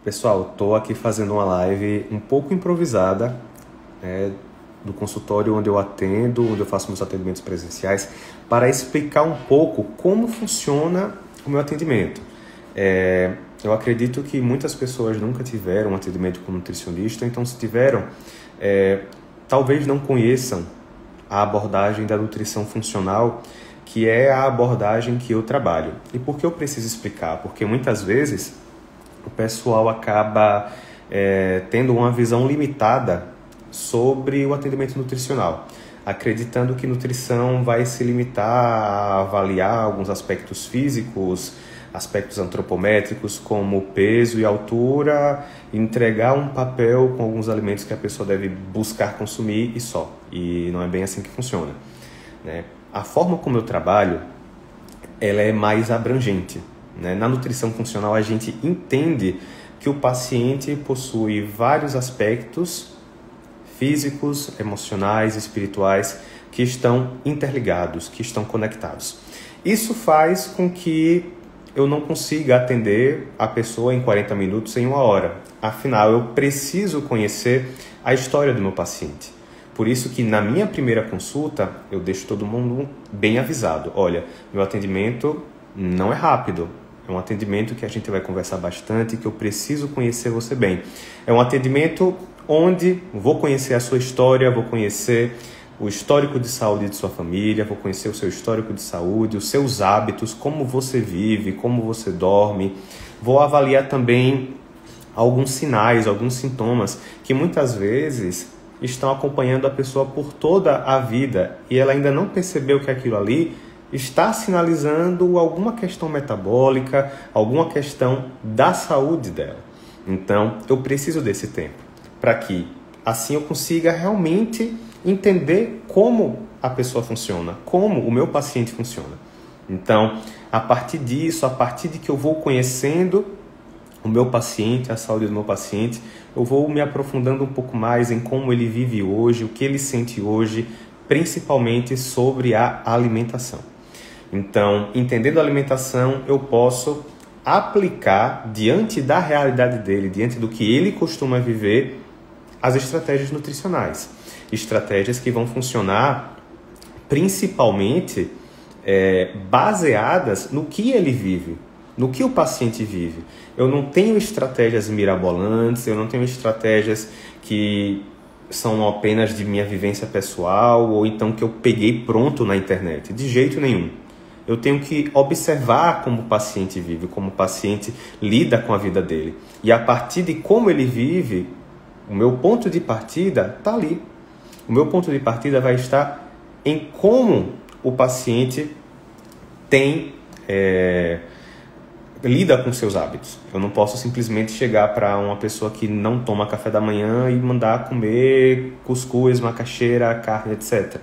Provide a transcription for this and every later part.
Pessoal, estou aqui fazendo uma live um pouco improvisada, do consultório onde eu atendo, onde eu faço meus atendimentos presenciais, para explicar um pouco como funciona o meu atendimento. Eu acredito que muitas pessoas nunca tiveram um atendimento com nutricionista, então se tiveram, talvez não conheçam a abordagem da nutrição funcional, que é a abordagem que eu trabalho. E por que eu preciso explicar? Porque muitas vezes o pessoal acaba tendo uma visão limitada sobre o atendimento nutricional, acreditando que nutrição vai se limitar a avaliar alguns aspectos físicos, aspectos antropométricos como peso e altura, entregar um papel com alguns alimentos que a pessoa deve buscar consumir e só. E não é bem assim que funciona, né? A forma como eu trabalho, ela é mais abrangente, né? Na nutrição funcional, a gente entende que o paciente possui vários aspectos físicos, emocionais, espirituais, que estão interligados, que estão conectados. Isso faz com que eu não consiga atender a pessoa em 40 minutos, em 1 hora. Afinal, eu preciso conhecer a história do meu paciente. Por isso que na minha primeira consulta, eu deixo todo mundo bem avisado. Olha, meu atendimento não é rápido. É um atendimento que a gente vai conversar bastante, que eu preciso conhecer você bem. É um atendimento onde vou conhecer a sua história, vou conhecer o histórico de saúde de sua família, vou conhecer o seu histórico de saúde, os seus hábitos, como você vive, como você dorme. Vou avaliar também alguns sinais, alguns sintomas que muitas vezes estão acompanhando a pessoa por toda a vida e ela ainda não percebeu que aquilo ali está sinalizando alguma questão metabólica, alguma questão da saúde dela. Então, eu preciso desse tempo para que assim eu consiga realmente entender como a pessoa funciona, como o meu paciente funciona. Então, a partir disso, a partir de que eu vou conhecendo o meu paciente, a saúde do meu paciente, eu vou me aprofundando um pouco mais em como ele vive hoje, o que ele sente hoje, principalmente sobre a alimentação. Então, entendendo a alimentação, eu posso aplicar diante da realidade dele, diante do que ele costuma viver, as estratégias nutricionais. Estratégias que vão funcionar principalmente baseadas no que ele vive, no que o paciente vive. Eu não tenho estratégias mirabolantes, eu não tenho estratégias que são apenas de minha vivência pessoal ou então que eu peguei pronto na internet. De jeito nenhum. Eu tenho que observar como o paciente vive, como o paciente lida com a vida dele. E a partir de como ele vive, o meu ponto de partida está ali. O meu ponto de partida vai estar em como o paciente lida com seus hábitos. Eu não posso simplesmente chegar para uma pessoa que não toma café da manhã e mandar comer cuscuz, macaxeira, carne, etc.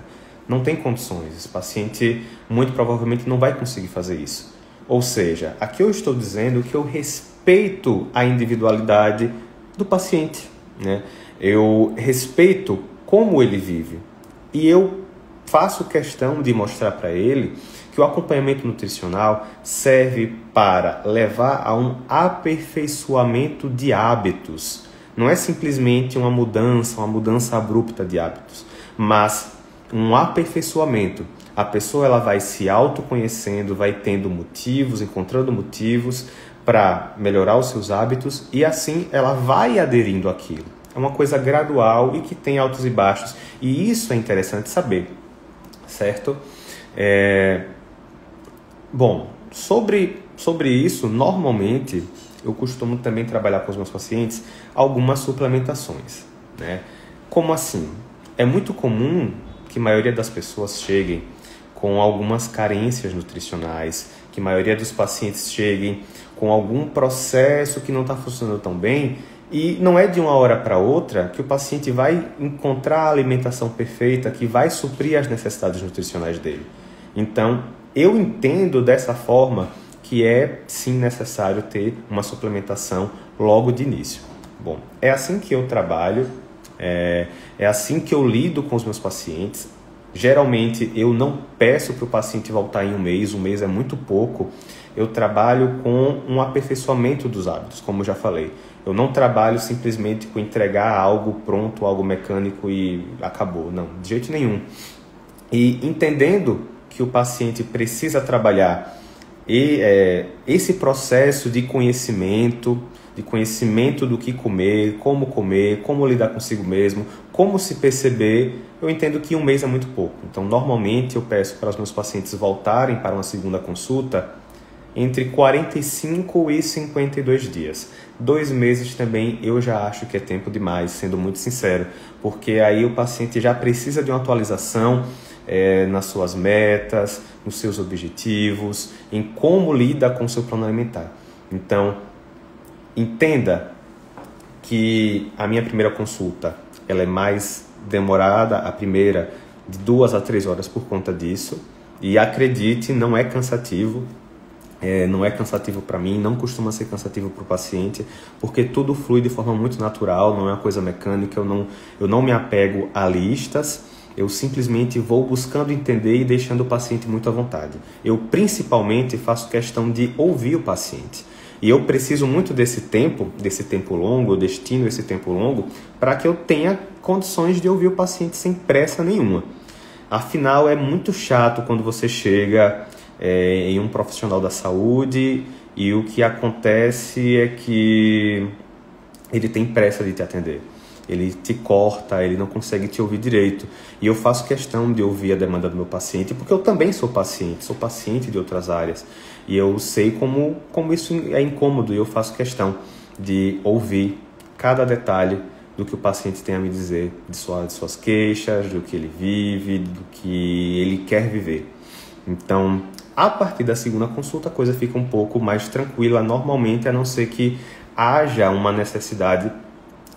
Não tem condições. Esse paciente muito provavelmente não vai conseguir fazer isso. Ou seja, aqui eu estou dizendo que eu respeito a individualidade do paciente, né? Eu respeito como ele vive e eu faço questão de mostrar para ele que o acompanhamento nutricional serve para levar a um aperfeiçoamento de hábitos. Não é simplesmente uma mudança abrupta de hábitos, mas um aperfeiçoamento. A pessoa ela vai se autoconhecendo, vai tendo motivos, encontrando motivos para melhorar os seus hábitos e assim ela vai aderindo àquilo. É uma coisa gradual e que tem altos e baixos. E isso é interessante saber, certo? Bom, sobre isso, normalmente eu costumo também trabalhar com os meus pacientes algumas suplementações, né? Como assim? É muito comum que a maioria das pessoas cheguem com algumas carências nutricionais, que a maioria dos pacientes cheguem com algum processo que não está funcionando tão bem. E não é de uma hora para outra que o paciente vai encontrar a alimentação perfeita que vai suprir as necessidades nutricionais dele. Então, eu entendo dessa forma que é sim necessário ter uma suplementação logo de início. Bom, é assim que eu trabalho, é assim que eu lido com os meus pacientes. Geralmente eu não peço para o paciente voltar em um mês é muito pouco. eu trabalho com um aperfeiçoamento dos hábitos, como eu já falei. Eu não trabalho simplesmente com entregar algo pronto, algo mecânico e acabou. Não, de jeito nenhum. E entendendo que o paciente precisa trabalhar esse processo de conhecimento do que comer, como lidar consigo mesmo, como se perceber, eu entendo que um mês é muito pouco. Então, normalmente, eu peço para os meus pacientes voltarem para uma segunda consulta entre 45 e 52 dias. 2 meses também eu já acho que é tempo demais, sendo muito sincero, porque aí o paciente já precisa de uma atualização nas suas metas, nos seus objetivos, em como lida com o seu plano alimentar. Então, entenda que a minha primeira consulta ela é mais demorada, a primeira de 2 a 3 horas por conta disso, e acredite, não é cansativo. Não é cansativo para mim, não costuma ser cansativo para o paciente, porque tudo flui de forma muito natural, não é uma coisa mecânica, eu não me apego a listas, eu simplesmente vou buscando entender e deixando o paciente muito à vontade. Eu principalmente faço questão de ouvir o paciente. E eu preciso muito desse tempo longo, eu destino esse tempo longo para que eu tenha condições de ouvir o paciente sem pressa nenhuma. Afinal, é muito chato quando você chega em um profissional da saúde e o que acontece é que ele tem pressa de te atender. Ele te corta, ele não consegue te ouvir direito. E eu faço questão de ouvir a demanda do meu paciente, porque eu também sou paciente de outras áreas. E eu sei como isso é incômodo, e eu faço questão de ouvir cada detalhe do que o paciente tem a me dizer, de suas queixas, do que ele vive, do que ele quer viver. Então, a partir da segunda consulta, a coisa fica um pouco mais tranquila, normalmente, a não ser que haja uma necessidade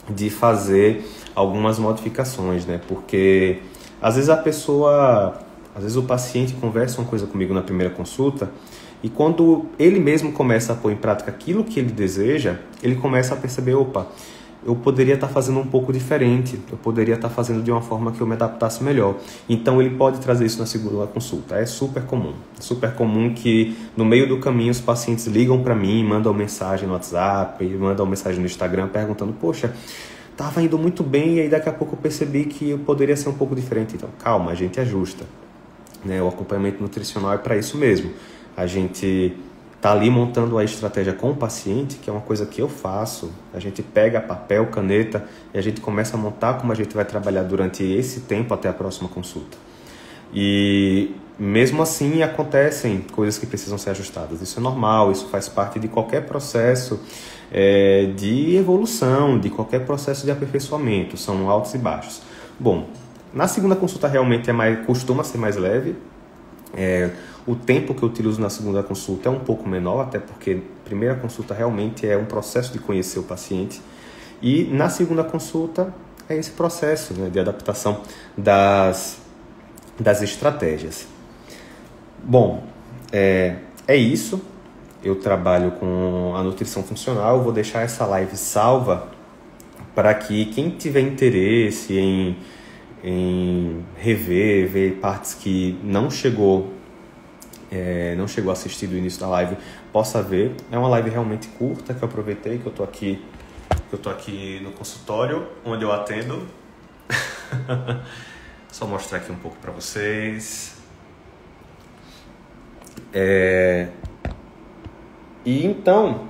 de fazer algumas modificações, né? Porque às vezes o paciente conversa uma coisa comigo na primeira consulta e quando ele mesmo começa a pôr em prática aquilo que ele deseja, ele começa a perceber, opa, eu poderia estar fazendo um pouco diferente, eu poderia estar fazendo de uma forma que eu me adaptasse melhor. Então ele pode trazer isso na segunda consulta. É super comum que no meio do caminho os pacientes ligam para mim, mandam mensagem no WhatsApp, mandam mensagem no Instagram perguntando, poxa, estava indo muito bem e aí daqui a pouco eu percebi que eu poderia ser um pouco diferente. Então calma, a gente ajusta, né? O acompanhamento nutricional é para isso mesmo. A gente está ali montando a estratégia com o paciente, que é uma coisa que eu faço. A gente pega papel, caneta e a gente começa a montar como a gente vai trabalhar durante esse tempo até a próxima consulta. E mesmo assim acontecem coisas que precisam ser ajustadas. Isso é normal, isso faz parte de qualquer processo de evolução, de qualquer processo de aperfeiçoamento. São altos e baixos. Bom, na segunda consulta realmente costuma ser mais leve. O tempo que eu utilizo na segunda consulta é um pouco menor, até porque a primeira consulta realmente é um processo de conhecer o paciente. E na segunda consulta é esse processo, né, de adaptação das estratégias. Bom, é isso. Eu trabalho com a nutrição funcional. Eu vou deixar essa live salva para que quem tiver interesse em ver partes que não chegou a assistir do início da live, possa ver. É uma live realmente curta que eu aproveitei, que eu tô aqui no consultório onde eu atendo. Só mostrar aqui um pouco para vocês. E então,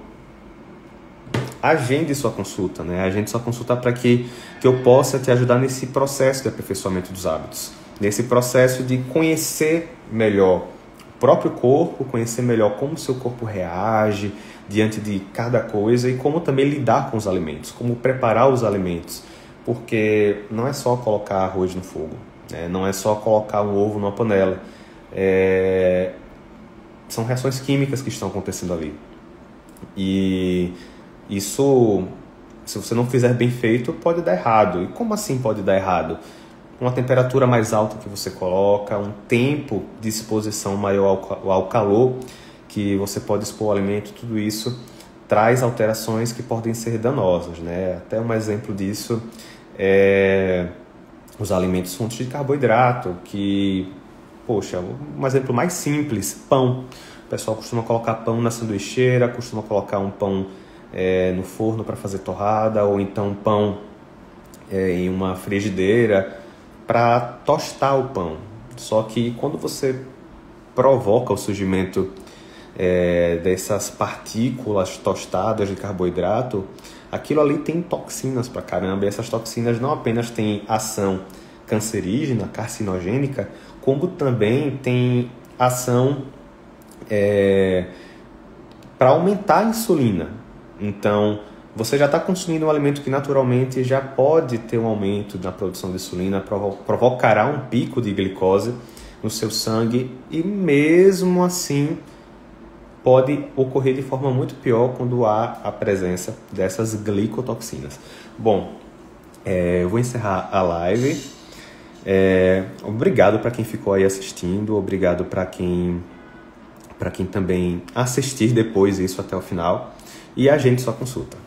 agende sua consulta, né? Agende sua consulta para que eu possa te ajudar nesse processo de aperfeiçoamento dos hábitos, nesse processo de conhecer melhor o próprio corpo, conhecer melhor como o seu corpo reage diante de cada coisa e como também lidar com os alimentos, como preparar os alimentos, porque não é só colocar arroz no fogo, né? Não é só colocar um ovo numa panela, são reações químicas que estão acontecendo ali. E isso, se você não fizer bem feito, pode dar errado. E como assim pode dar errado? Uma temperatura mais alta que você coloca, um tempo de exposição maior ao calor que você pode expor o alimento, tudo isso traz alterações que podem ser danosas, né? Até um exemplo disso é os alimentos fontes de carboidrato, que, poxa, um exemplo mais simples, pão. pessoal costuma colocar pão na sanduicheira, costuma colocar um pão no forno para fazer torrada, ou então pão em uma frigideira para tostar o pão. Só que quando você provoca o surgimento dessas partículas tostadas de carboidrato, aquilo ali tem toxinas pra caramba, e essas toxinas não apenas têm ação cancerígena, carcinogênica, como também tem ação para aumentar a insulina. Então, você já está consumindo um alimento que naturalmente já pode ter um aumento na produção de insulina, provocará um pico de glicose no seu sangue, e mesmo assim pode ocorrer de forma muito pior quando há a presença dessas glicotoxinas. Bom, eu vou encerrar a live. Obrigado para quem ficou aí assistindo, obrigado para quem também assistir depois isso até o final, e agende sua consulta.